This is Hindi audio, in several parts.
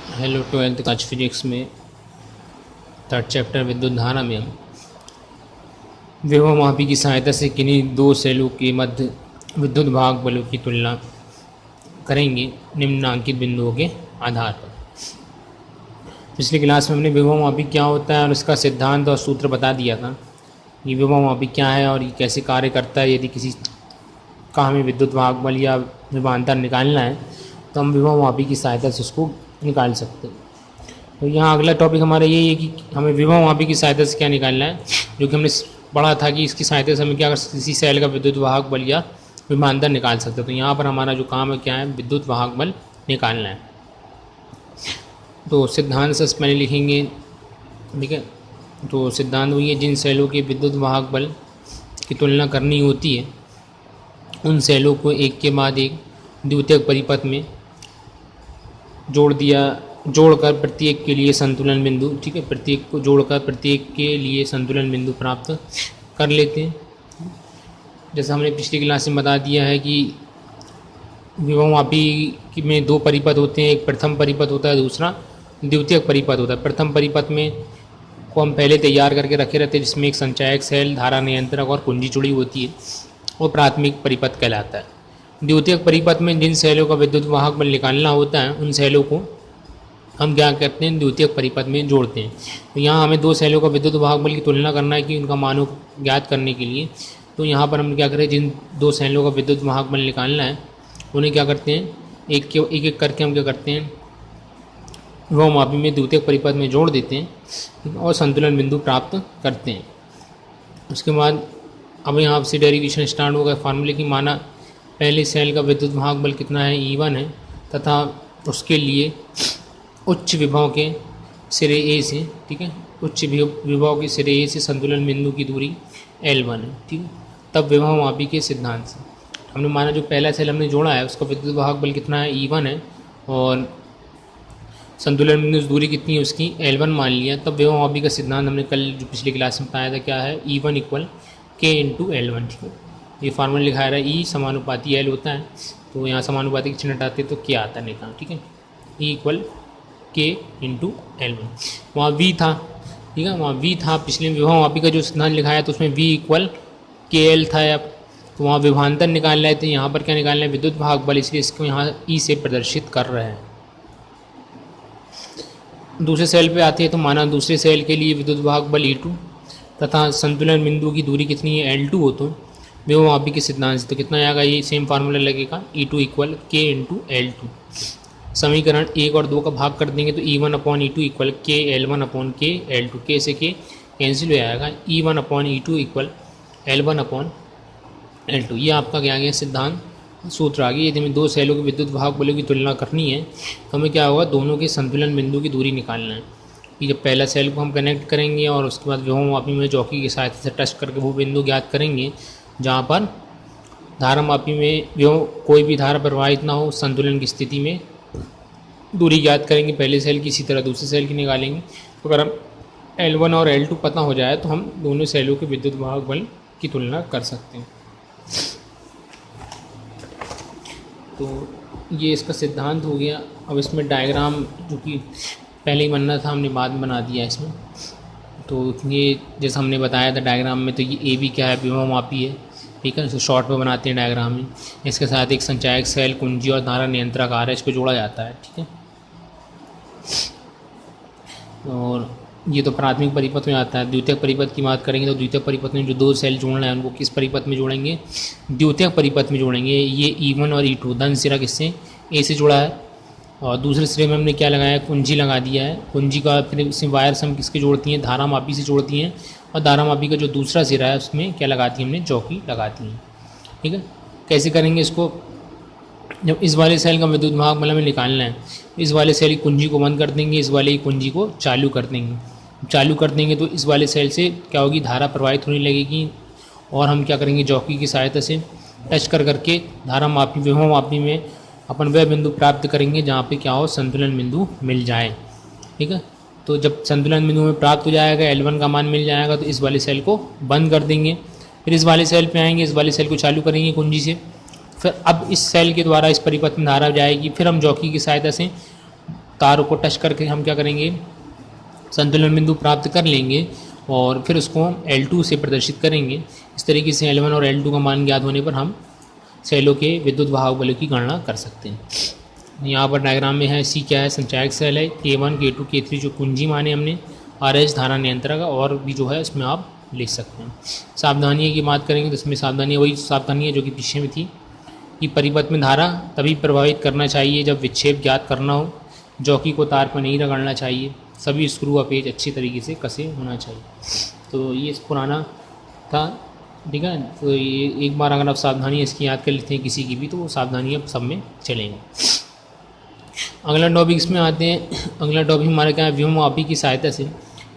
हेलो ट्वेल्थ आज फिजिक्स में थर्ड चैप्टर विद्युत धारा में हम विभव मापी की सहायता से किन्हीं दो सेलों के मध्य विद्युत भाग बलों की तुलना करेंगे निम्नांकित बिंदुओं के आधार पर। पिछली क्लास में हमने विभव मापी क्या होता है और उसका सिद्धांत और सूत्र बता दिया था। ये विभव मापी क्या है और ये कैसे कार्य करता है। यदि किसी का हमें विद्युत भाग बल या विभवांतर निकालना है तो हम विभव मापी की सहायता से उसको निकाल सकते हैं। तो यहाँ अगला टॉपिक हमारा यही है कि हमें विभव मापी की सहायता से क्या निकालना है, जो कि हमने पढ़ा था कि इसकी सहायता से हमें क्या किसी सेल का विद्युत वाहक बल या विभवांतर निकाल सकते हैं। तो यहाँ पर हमारा जो काम है क्या है, विद्युत वाहक बल निकालना है। तो सिद्धांत से पहले लिखेंगे, ठीक है। तो सिद्धांत वही है, जिन सेलों के विद्युत वाहक बल की तुलना करनी होती है उन सेलों को एक के बाद एक द्वितीयक परिपथ में जोड़कर प्रत्येक के लिए संतुलन बिंदु, ठीक है, प्रत्येक को जोड़कर प्रत्येक के लिए संतुलन बिंदु प्राप्त कर लेते हैं। जैसा हमने पिछली क्लास में बता दिया है कि विभव मापी में दो परिपथ होते हैं, एक प्रथम परिपथ होता है, दूसरा द्वितीयक परिपथ होता है। प्रथम परिपथ में को हम पहले तैयार करके रखे रहते हैं, जिसमें एक संचायक सेल, धारा नियंत्रक और कुंजी जुड़ी होती है, वो प्राथमिक परिपथ कहलाता है। द्वितीयक परिपथ में जिन सेलों का विद्युत वाहक बल निकालना होता है उन सेलों को हम क्या करते हैं, द्वितीयक परिपथ में जोड़ते हैं। तो यहाँ हमें दो सेलों का विद्युत वाहक बल की तुलना करना है कि उनका मानों ज्ञात करने के लिए। तो यहाँ पर हम क्या करें, जिन दो सेलों का विद्युत वाहक बल निकालना है उन्हें क्या करते हैं, एक एक करके हम क्या करते हैं, विभव मापी में द्वितीयक परिपथ में जोड़ देते हैं और संतुलन बिंदु प्राप्त करते हैं। उसके बाद अब यहाँ से डेरिवेशन स्टार्ट होगा फार्मूले की। माना पहले सेल का विद्युत वाहक बल कितना है, E1 है, तथा उसके लिए उच्च विभव के सिरे ए से, ठीक है, उच्च विभव के सिरे ए से संतुलन बिंदु की दूरी L1 है, ठीक है। तब विभव मापी के सिद्धांत से हमने माना जो पहला सेल हमने जोड़ा है उसका विद्युत वाहक बल कितना है, E1 है, और संतुलन बिंदु की दूरी कितनी है उसकी, L1 मान लिया। तब विभव मापी का सिद्धांत हमने कल जो पिछली क्लास में बताया था क्या है, E1 = K × L1, ठीक है। ये फार्मूला लिखा रहा है, E समानुपाती L होता है, तो यहाँ समानुपाती के चिन्ह हटाते तो क्या आता है निकाल, ठीक है। E = K × L1। वहाँ V था, ठीक है, वहाँ V था। पिछले विभव मापी का जो सिद्धांत लिखाया तो उसमें V = KL था। अब तो वहाँ विभवांतर निकाल रहे थे, यहाँ पर क्या निकालना है, विद्युत वाहक बल, इसलिए इसको यहाँ E से प्रदर्शित कर रहे हैं। दूसरे सेल पे आते हैं तो माना दूसरे सेल के लिए विद्युत वाहक बल E2 तथा संतुलन बिंदु की दूरी कितनी है, L2 हो। तो विभव मापी के सिद्धांत से तो कितना आएगा, ये सेम फार्मूला लगेगा, E2 = K × L2। समीकरण 1 और 2 का भाग कर देंगे तो E1/E2 = K L1/K L2, K से K कैंसिल हो जाएगा, E1/E2 = L1/L2। ये आपका क्या गया सिद्धांत सूत्र आ गया। यदि हमें दो सेलों के विद्युत वाहक बलों की तुलना करनी है तो हमें क्या होगा, दोनों के संतुलन बिंदु की दूरी निकालना है। कि जब पहला सेल को हम कनेक्ट करेंगे और उसके बाद विभव मापी में चौकी की सहायता से टच करके वो बिंदु ज्ञात करेंगे जहाँ पर धारा मापी में विभव कोई भी धारा प्रवाहित ना हो, संतुलन की स्थिति में दूरी ज्ञात करेंगे पहले सेल की, इसी तरह दूसरे सेल की निकालेंगे। तो अगर हम L1 और L2 पता हो जाए तो हम दोनों सेलों के विद्युत वाहक बल की तुलना कर सकते हैं। तो ये इसका सिद्धांत हो गया। अब इसमें डायग्राम जो कि पहले ही बनना था हमने बाद में बना दिया इसमें। तो ये जैसा हमने बताया था डायग्राम में, तो ये ए बी क्या है, विभव मापी है, ठीक है। इसको शॉर्ट में बनाते हैं डायग्राम में। इसके साथ एक संचायक सेल, कुंजी और धारा नियंत्रक आ रहा है, इसको जोड़ा जाता है, ठीक है। और ये तो प्राथमिक परिपथ में आता है। द्वितीयक परिपथ की बात करेंगे तो द्वितीयक परिपथ में जो दो सेल जोड़ना है उनको किस परिपथ में जोड़ेंगे, द्वितीयक परिपथ में जोड़ेंगे। ये E1 और E2 धन सिरा किससे, ए से जुड़ा है, और दूसरे सिरे में हमने क्या लगाया, कुंजी लगा दिया है। कुंजी का फिर इसमें वायर्स हम किसके जोड़ती हैं, धारा मापी से जोड़ती हैं, और धारा मापी का जो दूसरा सिरा है उसमें क्या लगाती है, हमने चौकी लगाती हैं, ठीक है। कैसे करेंगे इसको, जब इस वाले सेल का विद्युत वाहक बल हमें निकालना है, इस वाले सेल की कुंजी को बंद कर देंगे, इस वाले की कुंजी को चालू कर देंगे। चालू कर देंगे तो इस वाले सेल से क्या होगी, धारा प्रवाहित होने लगेगी, और हम क्या करेंगे, चौकी की सहायता से टच करके धारा मापी, विभव मापी में अपन वह बिंदु प्राप्त करेंगे जहाँ पे क्या हो, संतुलन बिंदु मिल जाए, ठीक है। तो जब संतुलन बिंदु में प्राप्त हो जाएगा, L1 का मान मिल जाएगा, तो इस वाले सेल को बंद कर देंगे। फिर इस वाले सेल पे आएंगे, इस वाले सेल को चालू करेंगे कुंजी से। फिर अब इस सेल के द्वारा इस परिपथ में धारा जाएगी, फिर हम चौकी की सहायता से तार को टच करके हम क्या करेंगे, संतुलन बिंदु प्राप्त कर लेंगे और फिर उसको हम L2 से प्रदर्शित करेंगे। इस तरीके से L1 और L2 का मान ज्ञात होने पर हम सेलों के विद्युत वाहक बलों की गणना कर सकते हैं। यहाँ पर डायग्राम में है C क्या है, संचायक सेल है, K1 K2 K3 जो कुंजी माने हमने, RH धारा नियंत्रक और भी जो है इसमें आप लिख सकते हैं। सावधानियों की बात करेंगे तो इसमें सावधानियाँ वही सावधानियाँ जो कि पीछे में थी कि परिपथ में धारा तभी प्रभावित करना चाहिए जब विक्षेप ज्ञात करना हो, जॉकी को तार पर नहीं रगड़ना चाहिए, सभी स्क्रू व पेच अच्छी तरीके से कसे होना चाहिए। तो ये पुराना था, ठीक है। तो ये एक बार अगर आप सावधानियाँ इसकी याद कर लेते हैं किसी की भी, तो वो सावधानियाँ सब में चलेंगी। अगला टॉपिक इसमें आते हैं। अगला टॉपिक हमारा क्या है, व्योममापी की सहायता से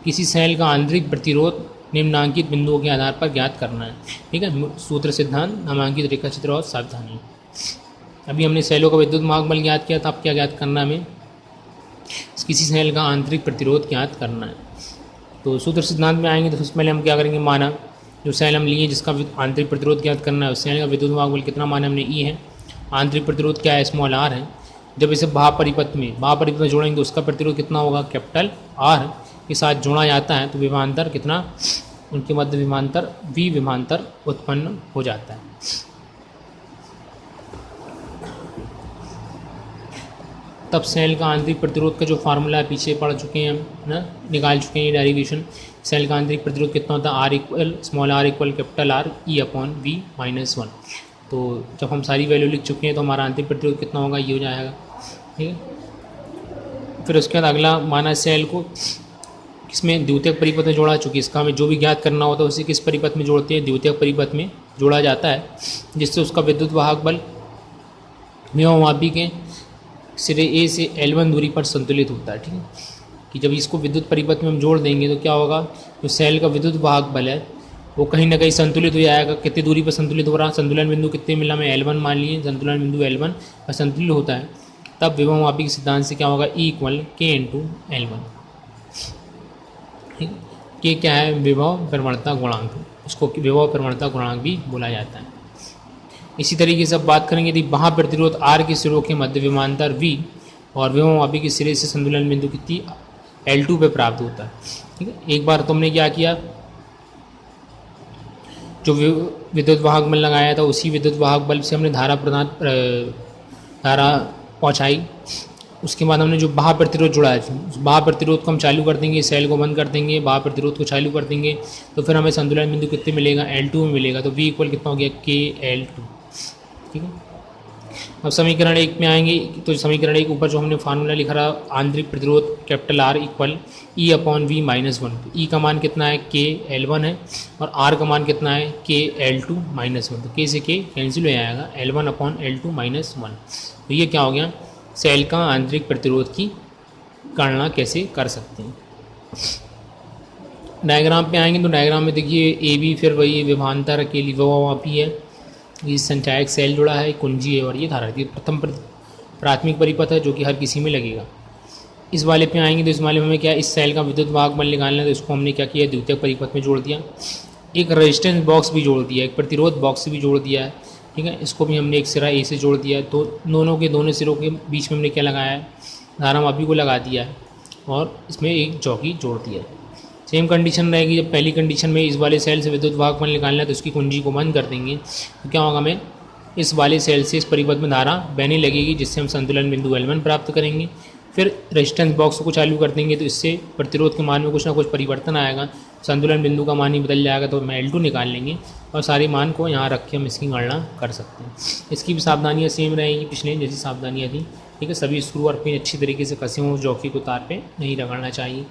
किसी सेल का आंतरिक प्रतिरोध निम्नांकित बिंदुओं के आधार पर ज्ञात करना है, ठीक है। सूत्र, सिद्धांत, नामांकित रेखाचित्र और सावधानी। अभी हमने सेलों का विद्युत वाहक बल ज्ञात किया था, अब क्या ज्ञात करना है हमें, किसी सेल का आंतरिक प्रतिरोध ज्ञात करना है। तो सूत्र सिद्धांत में आएंगे तो सबसे पहले हम क्या करेंगे, माना जो सेल हम लिए जिसका आंतरिक प्रतिरोध ज्ञात करना है, उस सेल का विद्युत वाहक बल कितना माना हमने, E है। आंतरिक प्रतिरोध क्या है, स्मॉल r है। जब इसे भाप परिपथ में जोड़ेंगे तो उसका प्रतिरोध कितना होगा, कैपिटल R के साथ जोड़ा जाता है तो विभवांतर कितना, उनके मध्य विभवांतर V विभवांतर उत्पन्न हो जाता है। तब सेल का आंतरिक प्रतिरोध का जो फार्मूला पीछे पढ़ चुके हैं हम ना, निकाल चुके हैं ये डेरिवेशन। सेल का आंतरिक प्रतिरोध कितना होता है, R equal small r equal capital R E/V-1। तो जब हम सारी वैल्यू लिख चुके हैं तो हमारा आंतरिक प्रतिरोध कितना होगा, ये हो जाएगा, ठीक है। फिर उसके बाद अगला माना सेल को किसमें, द्वितीयक परिपथ में जोड़ा, चूँकि इसका हमें जो भी ज्ञात करना होता है उसे किस परिपथ में जोड़ते हैं, द्वितीयक परिपथ में जोड़ा जाता है, जिससे उसका विद्युत वाहक बल व्योममापी के सिरे A से L1 दूरी पर संतुलित होता है, ठीक है। कि जब इसको विद्युत परिपथ में हम जोड़ देंगे तो क्या होगा, जो सेल का विद्युत वाहक बल है वो कहीं ना कहीं संतुलित हो जाएगा। कितनी दूरी पर संतुलित हो रहा, संतुलन बिंदु कितने मिला, में L1 मान लिए, संतुलन बिंदु L1 पर संतुलित होता है, तब व्योममापी के सिद्धांत से क्या होगा, E = K/L1। के क्या है, विभव प्रवणता गुणांक, उसको विभव प्रवणता गुणांक भी बोला जाता है। इसी तरीके से अब बात करेंगे यदि वहाँ प्रतिरोध R के सिरों के मध्य विभवांतर V और व्योममापी के सिरे से संतुलन बिंदु कितनी L2 पे प्राप्त होता है, ठीक है। एक बार तुमने क्या किया, जो विद्युत वाहक बल लगाया था उसी विद्युत वाहक बल से हमने धारा पहुँचाई। उसके बाद हमने जो बाह्य प्रतिरोध जुड़ा है, उस बाह्य प्रतिरोध को हम चालू कर देंगे, सेल को बंद कर देंगे, बाह्य प्रतिरोध को चालू कर देंगे, तो फिर हमें संतुलन बिंदु कितने मिलेगा, L2 में मिलेगा। तो V इक्वल कितना हो गया, KL2, ठीक है। अब समीकरण 1 में आएंगे तो समीकरण 1 ऊपर जो हमने फार्मूला लिखा रहा, आंतरिक प्रतिरोध capital R equal E/V-1। E का मान कितना है, KL1 है, और R का मान कितना है, KL2-1। तो K से K कैंसिल हो जाएगा, L1/L2-1। तो ये क्या हो गया, सेल का आंतरिक प्रतिरोध की गणना कैसे कर सकते हैं। डायग्राम पे आएंगे तो डायग्राम में देखिए AB फिर वही विभवांतर के लिए व्योममापी है, ये संचायक सेल जुड़ा है, कुंजी है और ये धारा। ये प्रथम प्राथमिक परिपथ है जो कि हर किसी में लगेगा। इस वाले पे आएंगे तो इस वाले में हमें क्या है, इस सेल का विद्युत वाहक बल निकालना है, तो इसको हमने क्या किया, द्वितीयक परिपथ में जोड़ दिया, एक रेजिस्टेंस बॉक्स भी जोड़ दिया, एक प्रतिरोध बॉक्स भी जोड़ दिया है, ठीक है। इसको भी हमने एक सिरा A से जोड़ दिया है, तो दोनों सिरों के बीच में हमने क्या लगाया है, धारामापी को लगा दिया है और इसमें एक जॉकी जोड़ दिया है। सेम कंडीशन रहेगी, जब पहली कंडीशन में इस वाले सेल से विद्युत वाहक बल निकालना है तो इसकी कुंजी को बंद कर देंगे, तो क्या होगा, हमें इस वाले सेल से इस परिपथ में धारा बहने लगेगी, जिससे हम संतुलन बिंदु L1 प्राप्त करेंगे। फिर रेजिस्टेंस बॉक्स को चालू कर देंगे तो इससे प्रतिरोध के मान में कुछ ना कुछ परिवर्तन आएगा, संतुलन बिंदु का मान ही बदल जाएगा, तो हम L2 निकाल लेंगे और सारे मान को यहाँ रख के हम इसकी गणना कर सकते हैं। इसकी भी सावधानियाँ सेम रहेंगी पिछले जैसी सावधानियाँ थी, ठीक है। सभी स्क्रू और पिन अच्छी तरीके से कसे हों, जॉकी को तार पे नहीं रगड़ना चाहिए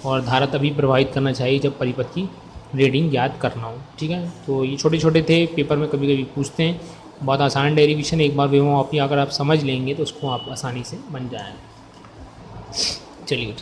और धारा तभी प्रभावित करना चाहिए जब परिपथ की रीडिंग याद करना हो, ठीक है। तो ये छोटे छोटे थे, पेपर में कभी कभी पूछते हैं, बहुत आसान डेरिवेशन, एक बार व्योममापी अगर आप समझ लेंगे तो उसको आप आसानी से बन जाएगा। चलिए।